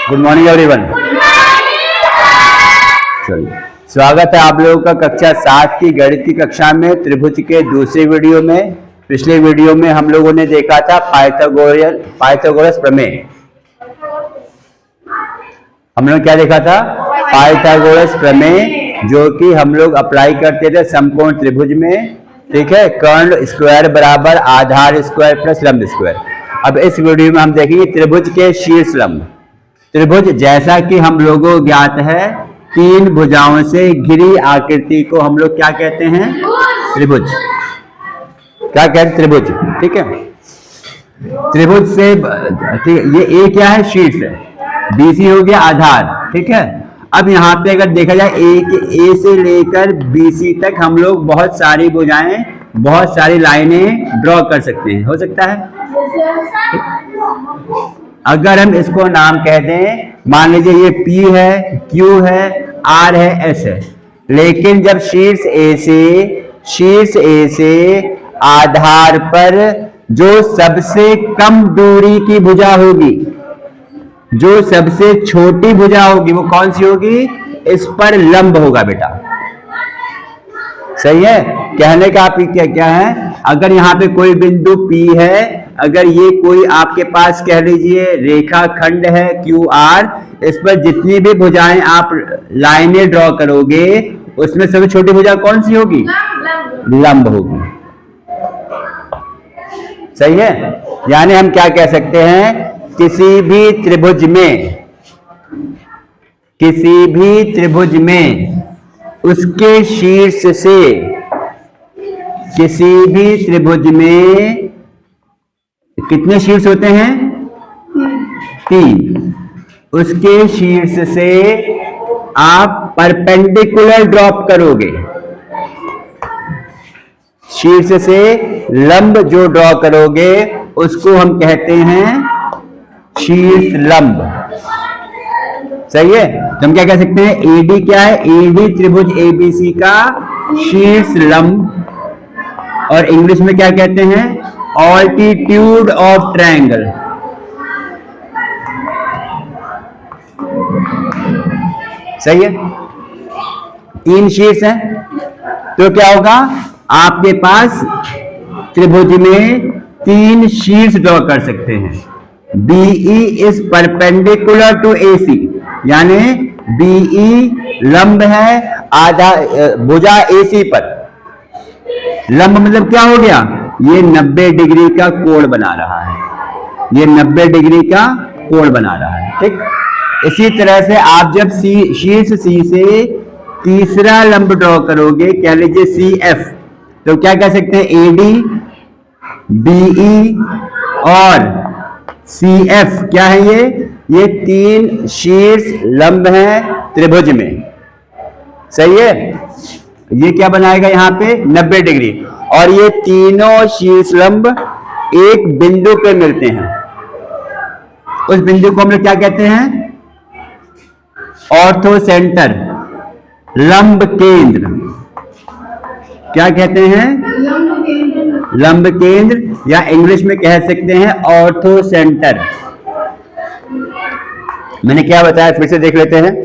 Good morning everyone. चलिए, स्वागत है आप लोगों का कक्षा 7 की गणित की कक्षा में त्रिभुज के दूसरे वीडियो में। पिछले वीडियो में हम लोगों ने देखा था पाइथागोरस प्रमेय। हम लोग क्या देखा था? पाइथागोरस प्रमेय, जो कि हम लोग अप्लाई करते थे समकोण त्रिभुज में। ठीक है, कर्ण स्क्वायर बराबर आधार स्क्वायर प्लस लंब स्क्वायर। अब इस वीडियो में हम देखेंगे त्रिभुज के शीर्ष लंब। त्रिभुज जैसा कि हम लोगों को ज्ञात है, 3 भुजाओं से घिरी आकृति को हम लोग क्या कहते हैं? त्रिभुज। क्या कहते हैं? त्रिभुज। ठीक है, त्रिभुज से ठीक है, ये ए क्या है? शीर्ष है, बीसी हो गया आधार। ठीक है, अब यहाँ पे अगर देखा जाए ए से लेकर बीसी तक हम लोग बहुत सारी भुजाएं, बहुत सारी लाइनें ड्रॉ कर सकते हैं। हो सकता है? अगर हम इसको नाम कह दें, मान लीजिए ये P है, Q है, R है, S है, लेकिन जब शीर्ष A से आधार पर जो सबसे कम दूरी की भुजा होगी, जो सबसे छोटी भुजा होगी, वो कौन सी होगी? इस पर लंब होगा बेटा। सही है? कहने का आप क्या है? अगर यहाँ पे कोई बिंदु P है, अगर ये कोई आपके पास कह लीजिए रेखा खंड है QR, इस पर जितनी भी भुजाएं आप लाइनें ड्रॉ करोगे, उसमें सबसे छोटी भुजा कौन सी होगी? लंब होगी। सही है? यानी हम क्या कह सकते हैं? किसी भी त्रिभुज में उसके शीर्ष से, किसी भी त्रिभुज में कितने शीर्ष होते हैं? 3। उसके शीर्ष से आप परपेंडिकुलर ड्रॉप करोगे। शीर्ष से लंब जो ड्रॉ करोगे उसको हम कहते हैं शीर्ष लंब। सही है? तो हम क्या कह सकते हैं? AD क्या है? AD त्रिभुज ABC का शीर्ष लंब, और इंग्लिश में क्या कहते हैं? Altitude of triangle. सही है? 3 शीर्ष हैं, तो क्या होगा? आपके पास त्रिभुज में 3 शीर्ष ड्रॉ कर सकते हैं। BE is perpendicular to AC, यानी BE लंब है आधा भुजा AC पर। लंब मतलब क्या हो गया? ये 90 डिग्री का कोण बना रहा है, ये 90 डिग्री का कोण बना रहा है। ठीक, इसी तरह से आप जब शीर्ष C से तीसरा लंब ड्रॉ करोगे, कह लीजिए CF, तो क्या कह सकते हैं? AD, BE और CF क्या है? ये 3 शीर्ष लंब हैं त्रिभुज में। सही है? ये क्या बनाएगा यहाँ पे? 90 डिग्री। और ये तीनों शीर्ष लंब एक बिंदु पे मिलते हैं। उस बिंदु को हम लोग क्या कहते हैं? ऑर्थो सेंटर, लंब केंद्र। क्या कहते हैं? लंब केंद्र, या इंग्लिश में कह सकते हैं ऑर्थो सेंटर। मैंने क्या बताया, फिर से देख लेते हैं।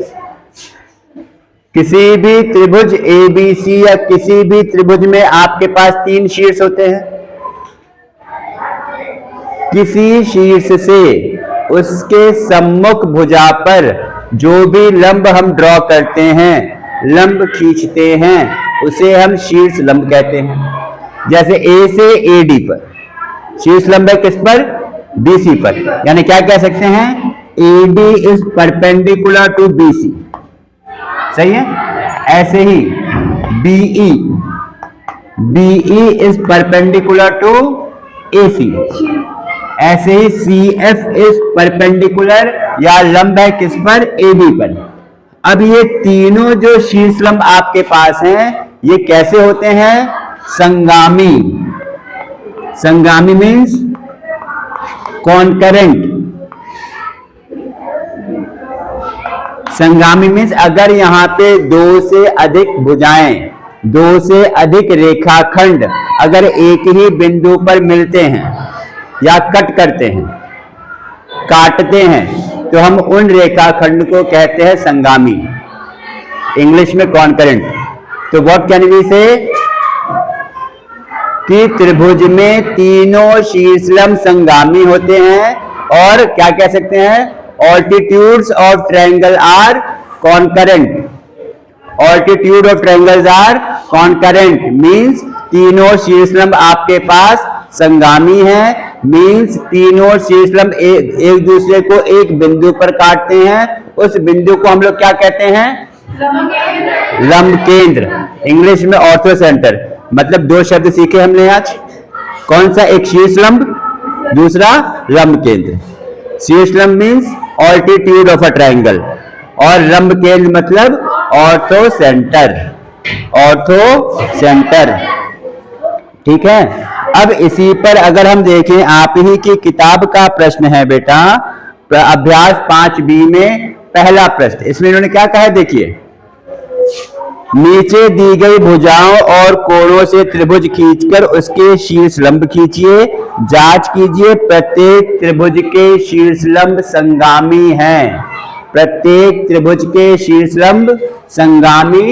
किसी भी त्रिभुज ABC या किसी भी त्रिभुज में आपके पास 3 शीर्ष होते हैं। किसी शीर्ष से उसके सम्मुख भुजा पर जो भी लंब हम ड्रॉ करते हैं, लंब खींचते हैं, उसे हम शीर्ष लंब कहते हैं। जैसे A से AD पर शीर्ष लंब है, किस पर? BC पर। यानी क्या कह सकते हैं? AD is perpendicular to BC। सही है? ऐसे ही BE is perpendicular to AC। ऐसे ही CF इज परपेंडिकुलर या लंब है किस पर? AB पर। अब ये तीनों जो शीर्ष लंब आपके पास हैं, ये कैसे होते हैं? संगामी। संगामी मीन्स कॉन्करेंट। संगामी मीन्स अगर यहाँ पे 2 से अधिक भुजाएं, 2 से अधिक रेखाखंड अगर एक ही बिंदु पर मिलते हैं या कट करते हैं, काटते हैं, तो हम उन रेखाखंड को कहते हैं संगामी, इंग्लिश में कॉन्करेंट। तो व्हाट कैन वी से कि त्रिभुज में तीनों शीर्षलंब संगामी होते हैं, और क्या कह सकते हैं, altitudes of triangle are concurrent. Altitude of triangles are concurrent means तीनों शीर्षलंब आपके पास संगामी हैं, मींस तीनों शीर्षलंब एक दूसरे को एक बिंदु पर काटते हैं। उस बिंदु को हम लोग क्या कहते हैं, लंब केंद्र, इंग्लिश में ऑर्थो सेंटर। मतलब दो शब्द सीखे हमने आज, कौन सा, एक शीर्षलंब, दूसरा लंब केंद्र। शीर्षलंब means altitude of a triangle, और लंब केंद्र मतलब ऑर्थो सेंटर, ऑर्थो सेंटर। ठीक है। अब इसी पर अगर हम देखें, आप ही की किताब का प्रश्न है बेटा, अभ्यास 5B में पहला प्रश्न, इसमें इन्होंने क्या कहा है देखिए, नीचे दी गई भुजाओं और कोणों से त्रिभुज खींचकर उसके शीर्षलंब खींचिए, जांच कीजिए प्रत्येक त्रिभुज के शीर्षलंब संगामी हैं। प्रत्येक त्रिभुज के शीर्षलंब संगामी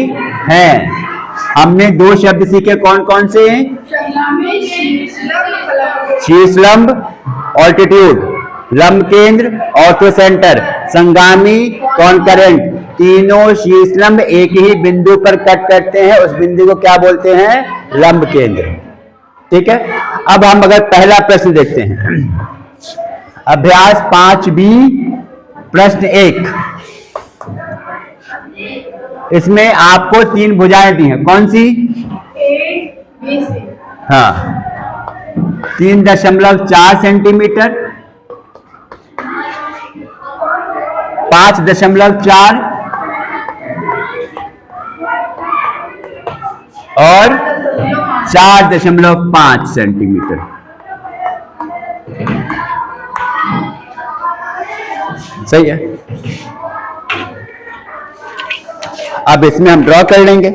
हैं। हमने दो शब्द सीखे, कौन कौन से, शीर्षलंब ऑल्टीट्यूड, लंब केंद्र ऑर्थो सेंटर, संगामी कॉन्करेंट। तीनों शीर्षलंब एक ही बिंदु पर कट करते हैं, उस बिंदु को क्या बोलते हैं, लंब केंद्र। ठीक है। अब हम अगर पहला प्रश्न देखते हैं, अभ्यास 5B प्रश्न 1, इसमें आपको तीन भुजाएं दी हैं, कौन सी, हाँ, 3.4 सेंटीमीटर, 5.4 और 4.5 सेंटीमीटर। सही है। अब इसमें हम ड्रॉ कर लेंगे।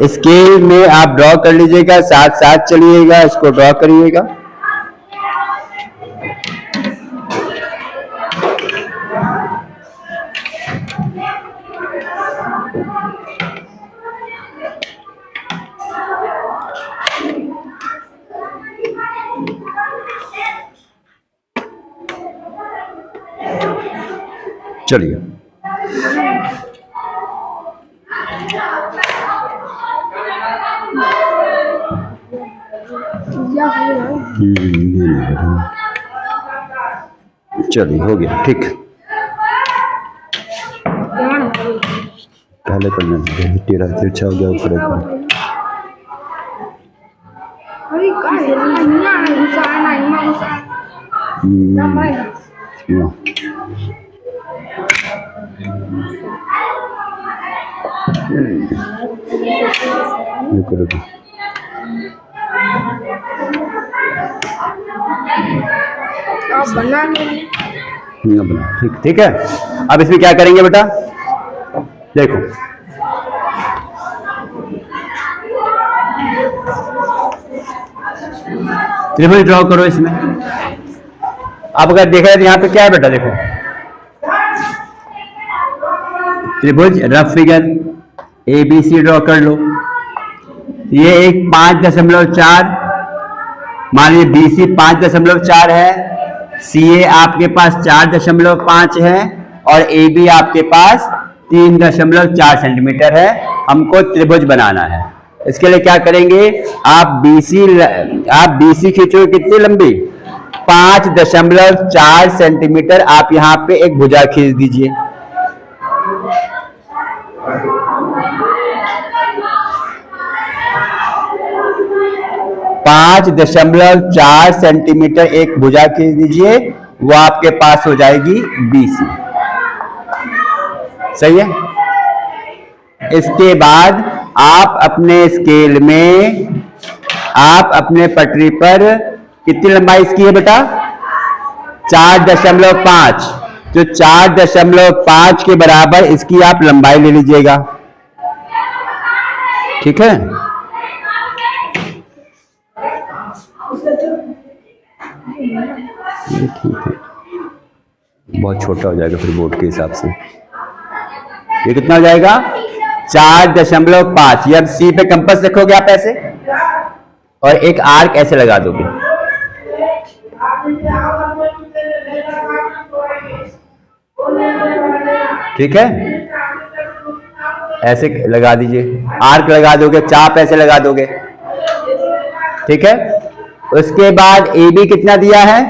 स्केल में आप ड्रॉ कर लीजिएगा, साथ साथ चलिएगा, इसको ड्रॉ करिएगा। चलिए, चलिए हो गया, ठीक। पहले करना तेरा तिरछा हो गया ऊपर। रुको बना, ठीक, ठीक है। अब इसमें क्या करेंगे बेटा, देखो त्रिभुज ड्रॉ करो इसमें। अब अगर देखा जाए तो यहाँ पे क्या है बेटा, देखो त्रिभुज रफ फिगर ABC ड्रॉ कर लो। ये एक 5.4, मान लीजिए BC 5.4 है, CA आपके पास 4.5 है, और AB आपके पास 3.4 सेंटीमीटर है। हमको त्रिभुज बनाना है। इसके लिए क्या करेंगे, आप BC खींचोगे कितनी लंबी, 5.4 सेंटीमीटर। आप यहाँ पे एक भुजा खींच दीजिए, 5.4 सेंटीमीटर एक भुजा खींच दीजिए, वो आपके पास हो जाएगी BC। सही है। इसके बाद आप अपने स्केल में, आप अपने पटरी पर कितनी लंबाई इसकी है बेटा, 4.5। तो 4.5 के बराबर इसकी आप लंबाई ले लीजिएगा। ठीक है। ये ठीक है, बहुत छोटा हो जाएगा फिर बोर्ड के हिसाब से। ये कितना हो जाएगा 4.5। ये अब सी पे कंपास रखोगे आप ऐसे और एक आर्क ऐसे लगा दोगे, ठीक है, ऐसे लगा दीजिए, आर्क लगा दोगे, चाप ऐसे लगा दोगे, ठीक है। उसके बाद ए बी कितना दिया है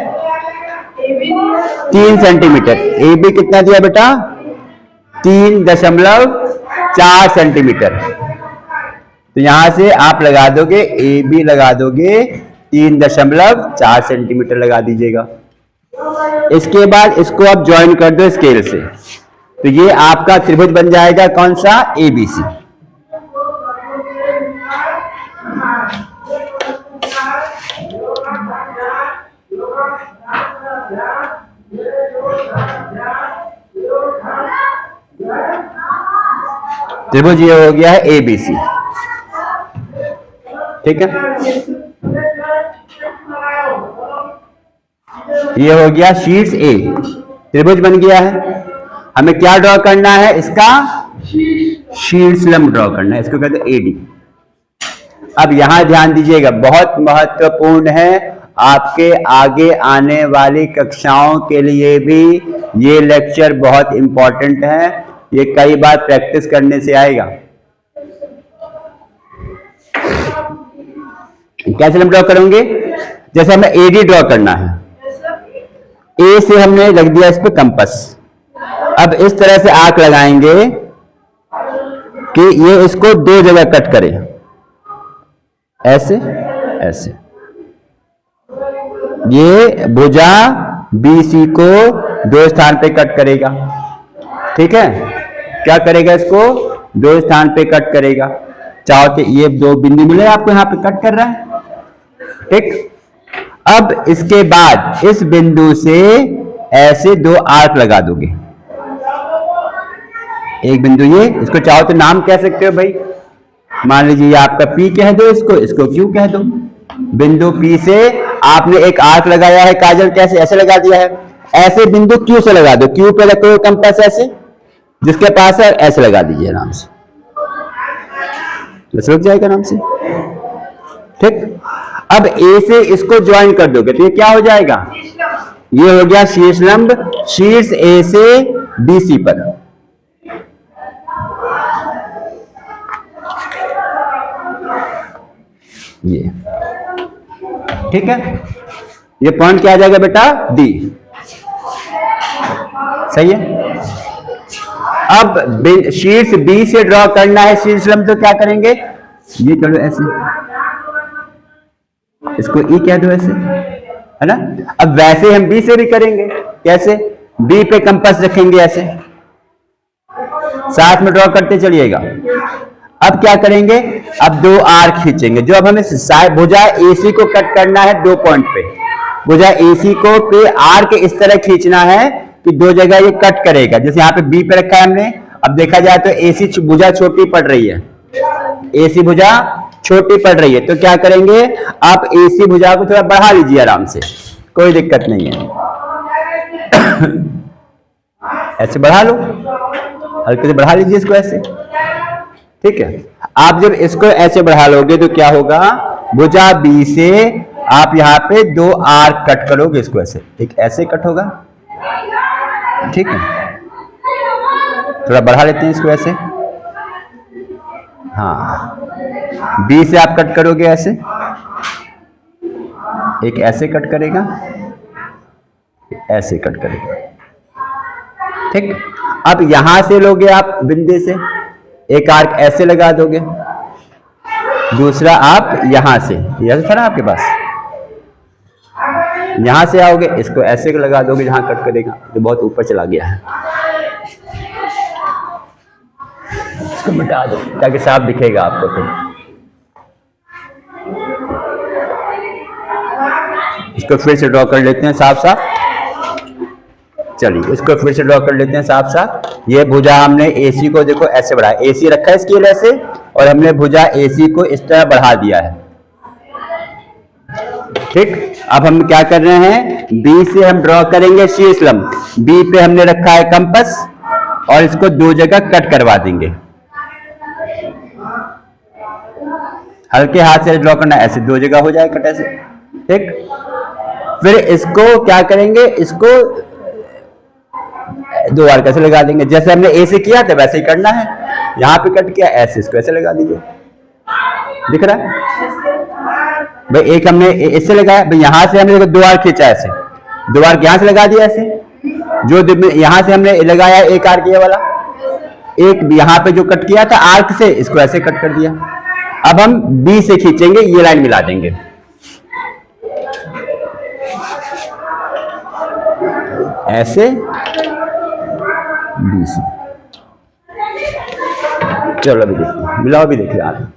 3 सेंटीमीटर। ए बी कितना दिया बेटा 3.4 सेंटीमीटर। तो यहां से आप लगा दोगे ए बी लगा दोगे 3.4 सेंटीमीटर लगा दीजिएगा। इसके बाद इसको आप ज्वाइन कर दो स्केल से, तो ये आपका त्रिभुज बन जाएगा कौन सा एबीसी। त्रिभुज ये हो गया है एबीसी, ठीक है। ये हो गया शीर्ष ए, त्रिभुज बन गया है। हमें क्या ड्रॉ करना है, इसका शीर्ष लंब ड्रॉ करना है, इसको कहते हैं एडी। अब यहां ध्यान दीजिएगा, बहुत महत्वपूर्ण है, आपके आगे आने वाली कक्षाओं के लिए भी ये लेक्चर बहुत इंपॉर्टेंट है, ये कई बार प्रैक्टिस करने से आएगा। कैसे हम ड्रॉ करेंगे, जैसे हमें एडी ड्रॉ करना है, ए से हमने रख दिया इस पे कंपास। अब इस तरह से आर्क लगाएंगे कि ये इसको 2 जगह कट करे, ऐसे ऐसे। ये भुजा बीसी को 2 स्थान पे कट करेगा, ठीक है। क्या करेगा, इसको 2 स्थान पे कट करेगा। चाहो तो ये 2 बिंदु मिले आपको, यहां पे कट कर रहा है, ठीक। अब इसके बाद इस बिंदु से ऐसे 2 आर्क लगा दोगे, एक बिंदु ये, इसको चाहो तो नाम कह सकते हो भाई, मान लीजिए ये आपका P कह दो, इसको Q कह दो। बिंदु P से आपने एक आर्क लगाया है, काजल कैसे ऐसे लगा दिया है, ऐसे बिंदु Q से लगा दो, Q पे रखो कंपास ऐसे, जिसके पास है ऐसे लगा दीजिए आराम से, बस रुक जाएगा आराम से, ठीक। अब A से इसको ज्वाइन कर दोगे तो ये क्या हो जाएगा, ये हो गया शीर्ष लंब, शीर्ष A से BC पर। ये ठीक है, ये पॉइंट क्या आ जाएगा बेटा D, सही है। अब शीर्ष B से ड्रॉ करना है शीर्ष लंब, तो क्या करेंगे, ये करो ऐसे, इसको E कह दो ऐसे, है ना। अब वैसे हम B से भी करेंगे, कैसे, B पे कंपास रखेंगे ऐसे, साथ में ड्रॉ करते चलिएगा। अब क्या करेंगे, अब 2 आर्क खींचेंगे, जो अब हमें भुजा AC को कट करना है 2 पॉइंट पे, भुजा AC को पे आर्क इस तरह खींचना है कि 2 जगह ये कट करेगा। जैसे यहाँ पे B पे रखा है हमने, अब देखा जाए तो AC भुजा छोटी पड़ रही है, AC भुजा छोटी पड़ रही है, तो क्या करेंगे, आप AC भुजा को थोड़ा बढ़ा लीजिए आराम से, कोई दिक्कत नहीं है, ऐसे बढ़ा लो, हल्के से बढ़ा लीजिए इसको ऐसे, ठीक है। आप जब इसको ऐसे बढ़ा लोगे तो क्या होगा, भुजा B से आप यहाँ पे 2 आर्क कट करोगे, इसको ऐसे, एक ऐसे कट होगा, ठीक है। थोड़ा बढ़ा लेते हैं इसको ऐसे, हाँ, B से आप कट करोगे ऐसे, एक ऐसे कट करेगा, ऐसे कट करेगा, ठीक। अब यहां से लोगे आप बिंदु से, एक आर्क ऐसे लगा दोगे, दूसरा आप यहां से, यह था ना आपके पास, यहां से आओगे, इसको ऐसे लगा दोगे जहां कट करेगा, जो बहुत ऊपर चला गया है, इसको मिटा दो ताकि साफ दिखेगा आपको। इसको फिर से ड्रॉ कर लेते हैं साफ साफ, चलिए इसको फिर से ड्रॉ कर लेते हैं साफ साफ। ये भुजा हमने AC को देखो ऐसे बढ़ाया, AC रखा है स्केल ऐसे, और हमने भुजा AC को इस तरह बढ़ा दिया है, ठीक, अब हम क्या कर रहे हैं, बी से हम ड्रॉ करेंगे शीर्ष लंब, बी पे हमने रखा है कंपास और इसको दो जगह कट करवा देंगे। हल्के हाथ से ड्रॉ करना, ऐसे दो जगह हो जाए कट ऐसे। ठीक, फिर इसको क्या करेंगे, इसको दो बार कैसे लगा देंगे, जैसे हमने ए से किया था वैसे ही करना है। यहां पे कट किया, ऐसे इसको ऐसे लगा दीजिए, दिख रहा है भाई। एक हमने इससे लगाया भाई, यहां से हमने दो बार खींचा ऐसे, दो बार यहां से लगा दिया ऐसे, जो यहां से हमने लगाया एक आर्क ये वाला, एक यहां पे जो कट किया था आर्क से, इसको ऐसे कट कर दिया। अब हम बी से खींचेंगे, ये लाइन मिला देंगे ऐसे, बी से। चलो अभी देखिए, मिलाओ भी देखिए आप।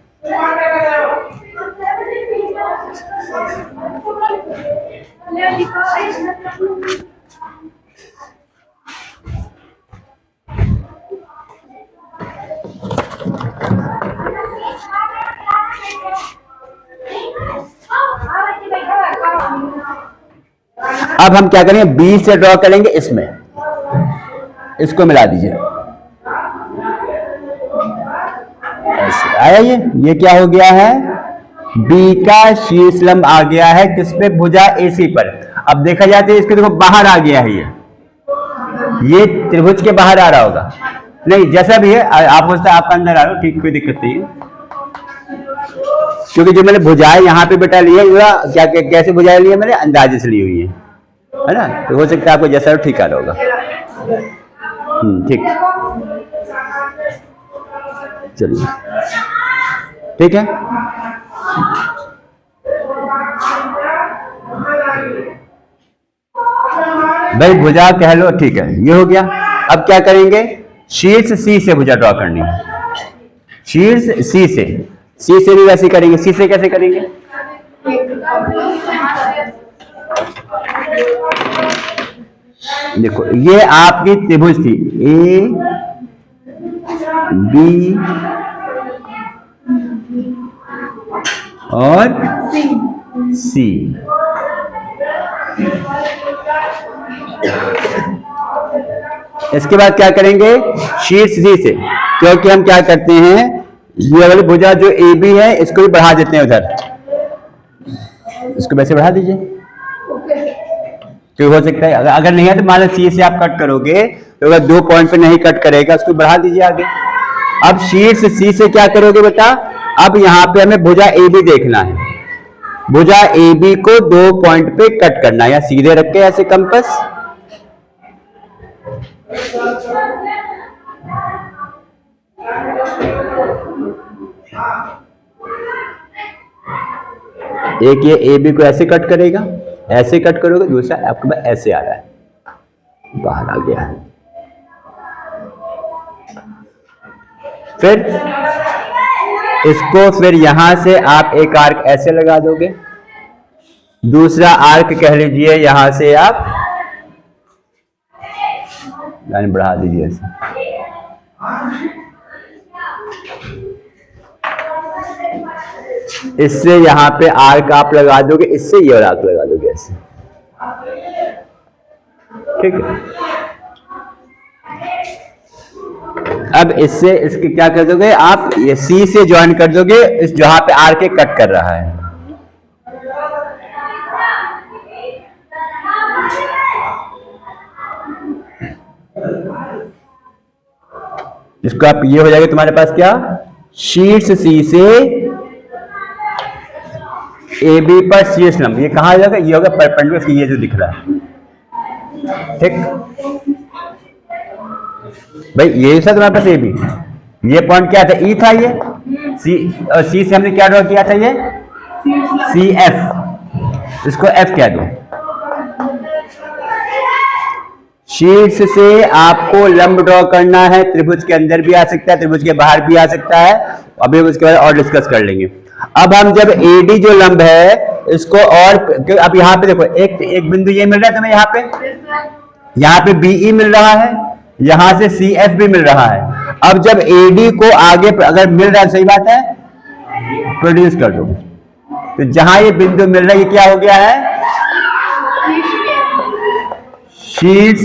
अब हम क्या करेंगे, बी से ड्रॉ करेंगे इसमें, इसको मिला दीजिए ऐसे। आया ये क्या हो गया है, बी का शीर्ष लंब आ गया है किस पे, भुजा एसी पर। अब देखा जाए तो इसके देखो बाहर आ गया है, ये त्रिभुज के बाहर आ रहा होगा, नहीं जैसा भी है आप उससे आप अंदर आ रहे हो, ठीक, कोई दिक्कत नहीं है। क्योंकि जो मैंने भुजाएं यहाँ पे बेटा ली है, क्या कैसे भुजाएं ली है मैंने, अंदाजे से ली हुई है ना, तो हो सकता है आपको जैसा ठीक आ रहा होगा। ठीक, चलिए ठीक है। भाई भुजा कह लो, ठीक है, ये हो गया। अब क्या करेंगे, शीर्ष सी से भुजा ड्रॉ करनी है, शीर्ष सी से भी वैसे करेंगे। सी से कैसे करेंगे, देखो ये आपकी त्रिभुज थी ए बी और सी, इसके बाद क्या करेंगे, शीर्ष सी से, क्योंकि हम क्या करते हैं, ये वाली भुजा जो ए बी है इसको भी बढ़ा देते हैं उधर, इसको वैसे बढ़ा दीजिए, क्योंकि हो सकता है अगर नहीं है तो मान लो सी से आप कट करोगे तो अगर दो पॉइंट पे नहीं कट करेगा, उसको बढ़ा दीजिए आगे। अब शीर्ष सी से क्या करोगे बेटा, अब यहां पे हमें भुजा ए बी देखना है, भुजा ए बी को दो पॉइंट पे कट करना है, या सीधे रख के ऐसे कंपास, एक ये ए बी को ऐसे कट करेगा, ऐसे कट करोगे, दूसरा आपके पास ऐसे आ रहा है, बाहर आ गया है। फिर इसको फिर यहां से आप एक आर्क ऐसे लगा दोगे, दूसरा आर्क कह लीजिए यहां से आप लाइन बढ़ा दीजिए ऐसे, इससे यहां पे आर्क आप लगा दोगे, इससे ये आर्क लगा दोगे ऐसे, ठीक है। अब इससे इसके क्या कर दोगे आप, ये सी से ज्वाइन कर दोगे इस जहां पे आर्क कट कर रहा है, इसको आप, ये हो जाएगा तुम्हारे पास क्या, शीर्ष सी से ए बी पर शीर्ष लंब, ये कहां जाएगा, ये होगा परपेंडिकुलर, ये जो दिख रहा है, ठीक भाई। ये था तुम्हारे पास ए बी, ये पॉइंट क्या था, ई था, ये सी, और सी से हमने क्या ड्रॉ किया था, ये सी एफ, इसको एफ कह दो। शीर्ष से आपको लंब ड्रॉ करना है, त्रिभुज के अंदर भी आ सकता है, त्रिभुज के बाहर भी आ सकता है, अभी उसके बाद और डिस्कस कर लेंगे। अब हम जब एडी जो लंब है इसको, और अब यहाँ पे देखो एक बिंदु ये मिल रहा है तुम्हें, यहाँ पे बीई मिल रहा है, यहां से सी एफ भी मिल रहा है। अब जब एडी को आगे अगर मिल रहा है, सही बात है, प्रोड्यूस कर दो, तो जहां ये बिंदु मिल रहा है ये क्या हो गया है, शीर्ष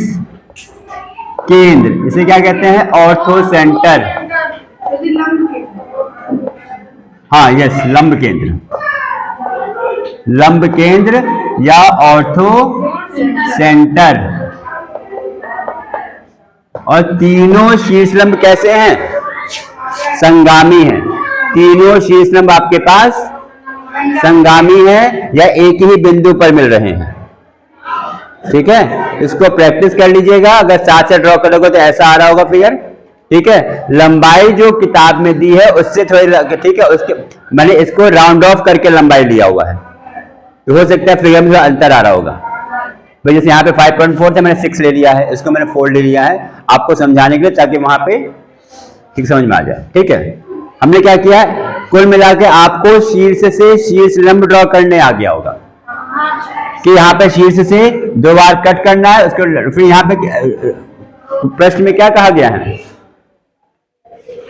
केंद्र, इसे क्या कहते हैं, ऑर्थो सेंटर। हाँ यस, लंब केंद्र, लंब केंद्र या ऑर्थो सेंटर। और तीनों शीर्षलंब कैसे हैं, संगामी हैं। तीनों शीर्षलंब आपके पास संगामी है या एक ही बिंदु पर मिल रहे हैं। ठीक है, इसको प्रैक्टिस कर लीजिएगा, अगर साथ से ड्रॉ करोगे तो ऐसा आ रहा होगा फिगर। ठीक है, लंबाई जो किताब में दी है उससे थोड़ी, ठीक है, उसके मैंने इसको राउंड ऑफ करके लंबाई लिया हुआ है, तो हो सकता है फिगर में अंतर आ रहा होगा। भाई जैसे यहाँ पे 5.4 था, मैंने 6 ले लिया है, इसको मैंने 4 ले लिया है आपको समझाने के लिए, ताकि वहां पे ठीक समझ में आ जाए। ठीक है, हमने क्या किया, कुल मिला के आपको शीर्ष से शीर्ष लंब ड्रॉ करने आ गया होगा कि यहाँ पे शीर्ष से 2 बार कट करना है उसको। फिर यहाँ पे प्रश्न में क्या कहा गया है,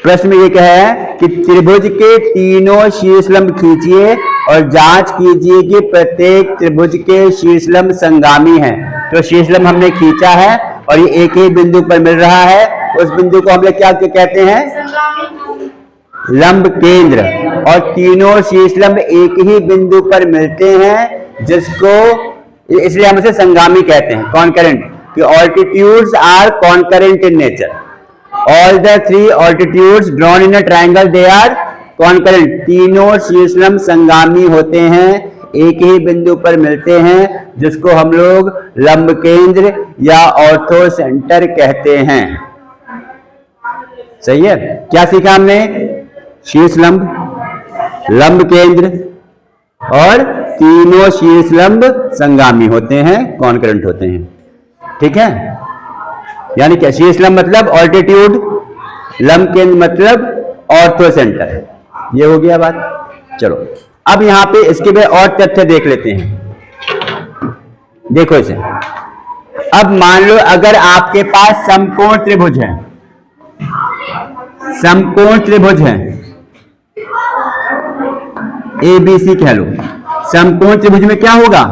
प्रश्न में ये कहा है कि त्रिभुज के तीनों शीर्षलंब खींचिए और जांच कीजिए कि प्रत्येक त्रिभुज के शीर्षलंब संगामी हैं। तो शीर्षलंब हमने खींचा है और ये एक ही बिंदु पर मिल रहा है, उस बिंदु को हम लोग क्या कहते हैं, लंब केंद्र। और तीनों शीर्षलंब एक ही बिंदु पर मिलते हैं, जिसको इसलिए हम इसे संगामी कहते हैं, कॉन्करेंट, कि altitudes are concurrent in nature. All the 3 altitudes drawn in a triangle they are concurrent. तीनों शीर्षलंब संगामी होते हैं, एक ही बिंदु पर मिलते हैं, जिसको हम लोग लंब केंद्र या ऑर्थो सेंटर कहते हैं। सही है, क्या सीखा हमने, शीर्षलंब, लंब केंद्र और तीनों शीर्षलंब संगामी होते हैं, कॉन्करेंट होते हैं। ठीक है, यानी क्या, शीर्षलंब मतलब ऑल्टीट्यूड, लंब केंद्र मतलब ऑर्थो सेंटर। ये हो गया बात। चलो अब यहां पे इसके भी और तथ्य देख लेते हैं। देखो इसे, अब मान लो अगर आपके पास समकोण त्रिभुज है, समकोण त्रिभुज है, ABC कह लो, समकोण त्रिभुज में क्या होगा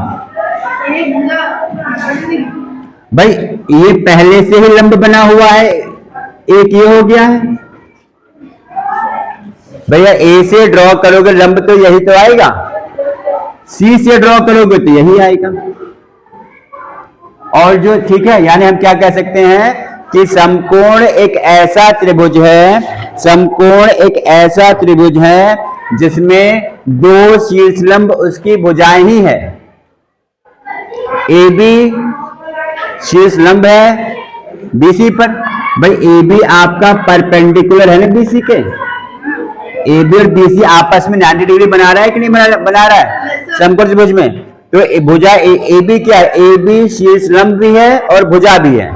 भाई, ये पहले से ही लंब बना हुआ है, एक ये हो गया है भैया। ए से ड्रॉ करोगे लंब तो यही तो आएगा, सी से ड्रॉ करोगे तो यही आएगा। और जो, ठीक है, यानी हम क्या कह सकते हैं कि समकोण एक ऐसा त्रिभुज है, समकोण एक ऐसा त्रिभुज है जिसमें 2 शीर्षलंब उसकी भुजाएं ही है। AB शीर्षलंब है BC पर। भाई AB आपका परपेंडिकुलर है ना BC के, AB और BC आपस में 90 डिग्री बना रहा है कि नहीं बना रहा है समकोण त्रिभुज में। तो भुजा AB क्या है, AB शीर्षलंब भी है और भुजा भी है,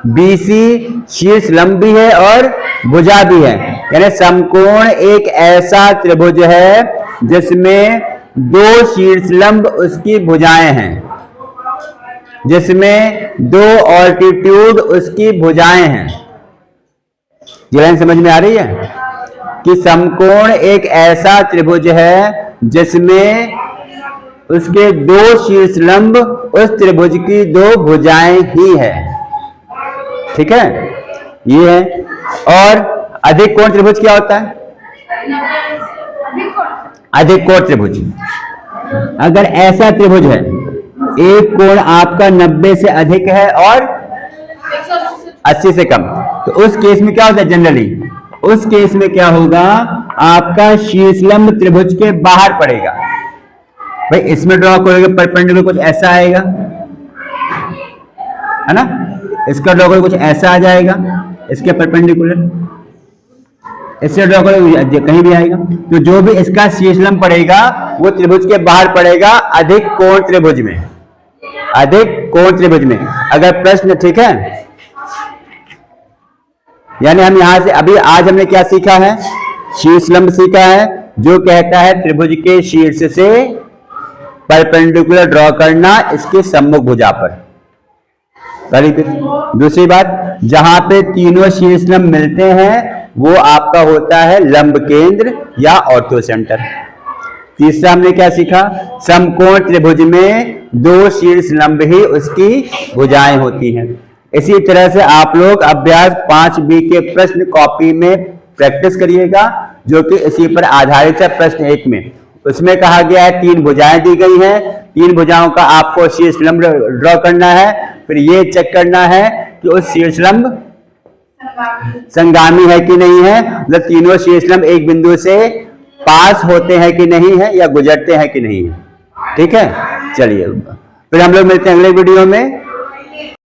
BC शीर्षलंब भी है और भुजा भी है। यानी समकोण एक ऐसा त्रिभुज है जिसमें 2 शीर्षलंब उसकी भुजाएं हैं, जिसमें 2 ऑल्टीट्यूड उसकी भुजाएं हैं। ये लाइन समझ में आ रही है कि समकोण एक ऐसा त्रिभुज है जिसमें उसके 2 शीर्षलंब उस त्रिभुज की 2 भुजाएं ही है। ठीक है, ये है। और अधिक कोण त्रिभुज क्या होता है, अधिक कोण त्रिभुज, अगर ऐसा त्रिभुज है, एक कोण आपका 90 से अधिक है और 80 से कम, तो उस केस में क्या होता है, जनरली उस केस में क्या होगा, आपका शीर्षलंब त्रिभुज के बाहर पड़ेगा। भाई इसमें ड्रॉ करोगे परपेंडिकुलर कुछ ऐसा आएगा, है ना, इसका ड्रॉ करोगे कुछ ऐसा आ जाएगा, इसके परपेंडिकुलर, इससे ड्रॉ करोगे कहीं भी आएगा। तो जो भी इसका शीर्षलंब पड़ेगा वो त्रिभुज के बाहर पड़ेगा, अधिक कोण त्रिभुज में, अधिक कोण त्रिभुज में। अगर प्रश्न, ठीक है, यानी हम यहां से अभी आज हमने क्या सीखा है, शीर्षलंब सीखा है जो कहता है त्रिभुज के शीर्ष से परपेंडिकुलर ड्रॉ करना इसके सम्मुख भुजा पर। दूसरी बात, जहां पे तीनों शीर्षलंब मिलते हैं वो आपका होता है लंब केंद्र या ऑर्थो सेंटर। तीसरा हमने क्या सीखा, समकोण त्रिभुज में दो शीर्ष लंब ही उसकी भुजाएं होती हैं। इसी तरह से आप लोग अभ्यास 5B के प्रश्न कॉपी में प्रैक्टिस करिएगा, जो कि इसी पर आधारित है। प्रश्न 1 में उसमें कहा गया है 3 भुजाएं दी गई हैं, 3 भुजाओं का आपको शीर्ष लंब ड्रॉ करना है, फिर ये चेक करना है कि उस शीर्ष लंब संगामी है कि नहीं है, मतलब तीनों शीर्ष लंब एक बिंदु से पास होते हैं कि नहीं है या गुजरते हैं कि नहीं है। ठीक है, चलिए फिर हम लोग मिलते हैं अगले वीडियो में।